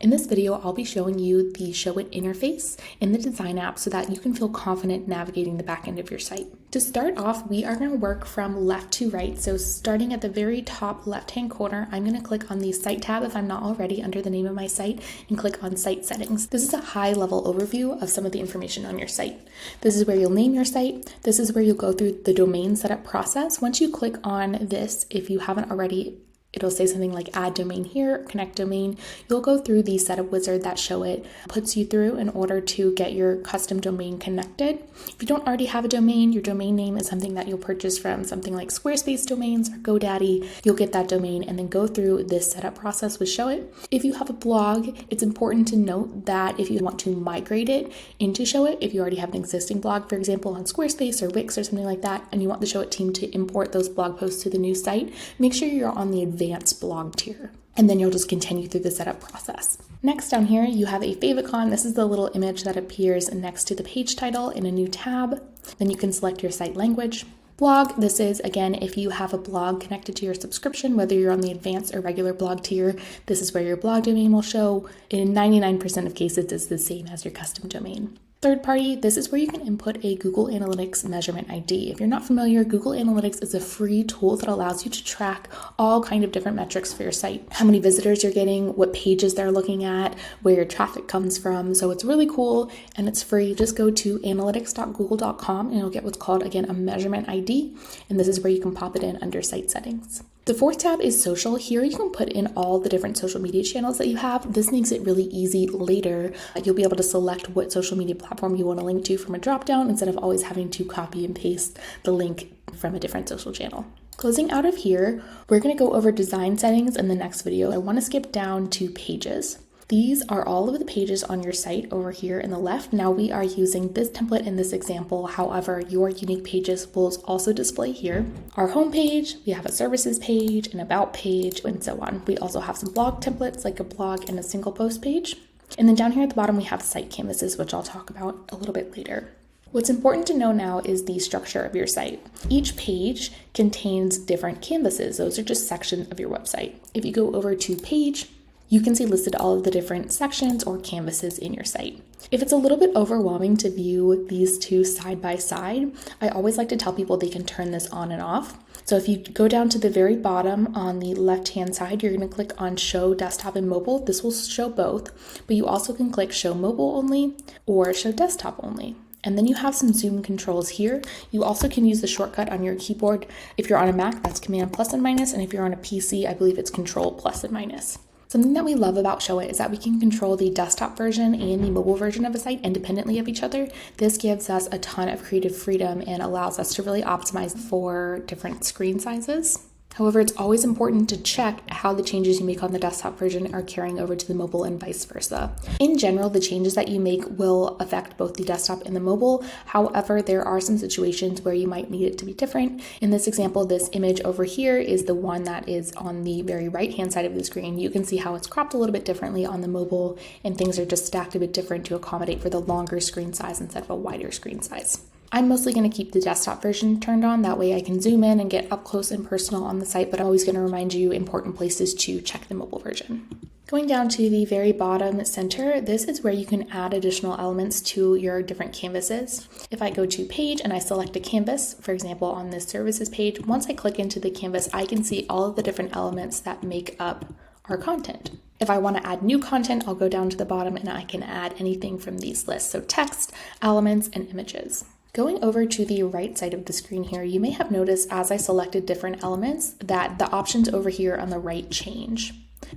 In this video, I'll be showing you the Showit interface in the design app so that you can feel confident navigating the back end of your site. To start off, we are going to work from left to right. So starting at the very top left-hand corner, I'm going to click on the Site tab if I'm not already under the name of my site and click on Site Settings. This is a high-level overview of some of the information on your site. This is where you'll name your site. This is where you'll go through the domain setup process. Once you click on this, if you haven't already, it'll say something like add domain here, connect domain. You'll go through the setup wizard that Showit puts you through in order to get your custom domain connected. If you don't already have a domain, your domain name is something that you'll purchase from something like Squarespace domains or GoDaddy. You'll get that domain and then go through this setup process with Showit. If you have a blog, it's important to note that if you want to migrate it into Showit, if you already have an existing blog, for example, on Squarespace or Wix or something like that, and you want the Showit team to import those blog posts to the new site, make sure you're on the advanced blog tier, and then you'll just continue through the setup process. Next down here, you have a favicon. This is the little image that appears next to the page title in a new tab. Then you can select your site language. Blog, this is, again, if you have a blog connected to your subscription, whether you're on the advanced or regular blog tier, this is where your blog domain will show. In 99% of cases, it's the same as your custom domain. Third party, this is where you can input a Google Analytics measurement ID. If you're not familiar, Google Analytics is a free tool that allows you to track all kind of different metrics for your site. How many visitors you're getting, what pages they're looking at, where your traffic comes from. So it's really cool and it's free. Just go to analytics.google.com and you'll get what's called, again, a measurement ID. And this is where you can pop it in under site settings. The fourth tab is social. Here you can put in all the different social media channels that you have. This makes it really easy later. You'll be able to select what social media platform you want to link to from a dropdown instead of always having to copy and paste the link from a different social channel. Closing out of here, we're going to go over design settings in the next video. I want to skip down to pages. These are all of the pages on your site over here in the left. Now we are using this template in this example. However, your unique pages will also display here. Our home page, we have a services page, an about page, and so on. We also have some blog templates like a blog and a single post page. And then down here at the bottom, we have site canvases, which I'll talk about a little bit later. What's important to know now is the structure of your site. Each page contains different canvases. Those are just sections of your website. If you go over to page, you can see listed all of the different sections or canvases in your site. If it's a little bit overwhelming to view these two side by side, I always like to tell people they can turn this on and off. So if you go down to the very bottom on the left-hand side, you're going to click on Show Desktop and Mobile. This will show both, but you also can click Show Mobile Only or Show Desktop Only. And then you have some zoom controls here. You also can use the shortcut on your keyboard. If you're on a Mac, that's Command plus and minus, and if you're on a PC, I believe it's Control plus and minus. Something that we love about Showit is that we can control the desktop version and the mobile version of a site independently of each other. This gives us a ton of creative freedom and allows us to really optimize for different screen sizes. However, it's always important to check how the changes you make on the desktop version are carrying over to the mobile and vice versa. In general, the changes that you make will affect both the desktop and the mobile. However, there are some situations where you might need it to be different. In this example, this image over here is the one that is on the very right-hand side of the screen. You can see how it's cropped a little bit differently on the mobile, and things are just stacked a bit different to accommodate for the longer screen size instead of a wider screen size. I'm mostly going to keep the desktop version turned on. That way I can zoom in and get up close and personal on the site, but I'm always going to remind you important places to check the mobile version. Going down to the very bottom center, this is where you can add additional elements to your different canvases. If I go to page and I select a canvas, for example, on this services page, once I click into the canvas, I can see all of the different elements that make up our content. If I want to add new content, I'll go down to the bottom and I can add anything from these lists. So text, elements, and images. Going over to the right side of the screen here, you may have noticed as I selected different elements that the options over here on the right change.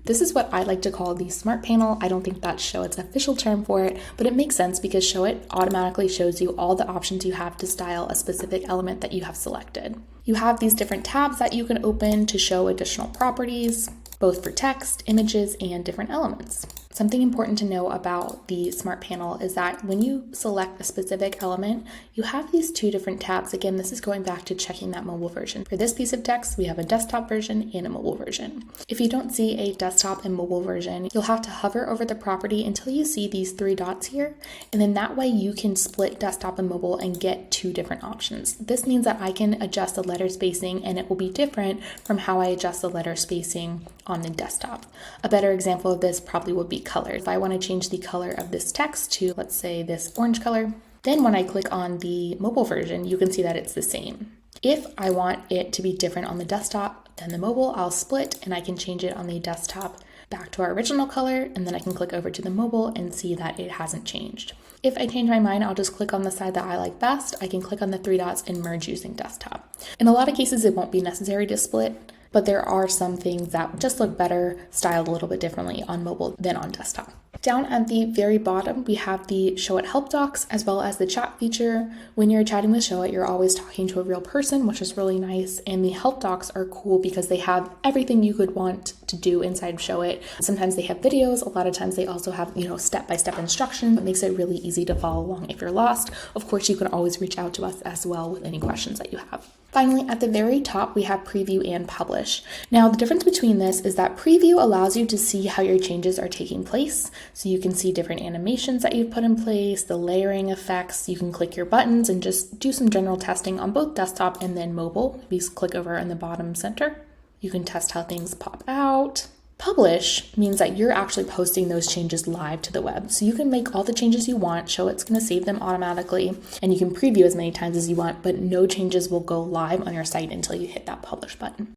This is what I like to call the smart panel. I don't think that's Showit's official term for it, but it makes sense because Showit automatically shows you all the options you have to style a specific element that you have selected. You have these different tabs that you can open to show additional properties, both for text, images, and different elements. Something important to know about the Smart Panel is that when you select a specific element, you have these two different tabs. Again, this is going back to checking that mobile version. For this piece of text, we have a desktop version and a mobile version. If you don't see a desktop and mobile version, you'll have to hover over the property until you see these three dots here, and then that way you can split desktop and mobile and get two different options. This means that I can adjust the letter spacing and it will be different from how I adjust the letter spacing on the desktop. A better example of this probably would be color. If I want to change the color of this text to, let's say, this orange color, then when I click on the mobile version, you can see that it's the same. If I want it to be different on the desktop than the mobile, I'll split and I can change it on the desktop back to our original color, and then I can click over to the mobile and see that it hasn't changed. If I change my mind, I'll just click on the side that I like best. I can click on the three dots and merge using desktop. In a lot of cases, it won't be necessary to split, but there are some things that just look better styled a little bit differently on mobile than on desktop. Down at the very bottom, we have the Showit help docs as well as the chat feature. When you're chatting with Showit, you're always talking to a real person, which is really nice. And the help docs are cool because they have everything you could want to do inside of Showit. Sometimes they have videos. A lot of times they also have, step-by-step instructions. It makes it really easy to follow along if you're lost. Of course, you can always reach out to us as well with any questions that you have. Finally, at the very top, we have preview and publish. Now, the difference between this is that preview allows you to see how your changes are taking place. So you can see different animations that you've put in place, the layering effects. You can click your buttons and just do some general testing on both desktop and then mobile. If you click over in the bottom center, you can test how things pop out. Publish means that you're actually posting those changes live to the web. So you can make all the changes you want, Showit's going to save them automatically, and you can preview as many times as you want, but no changes will go live on your site until you hit that publish button.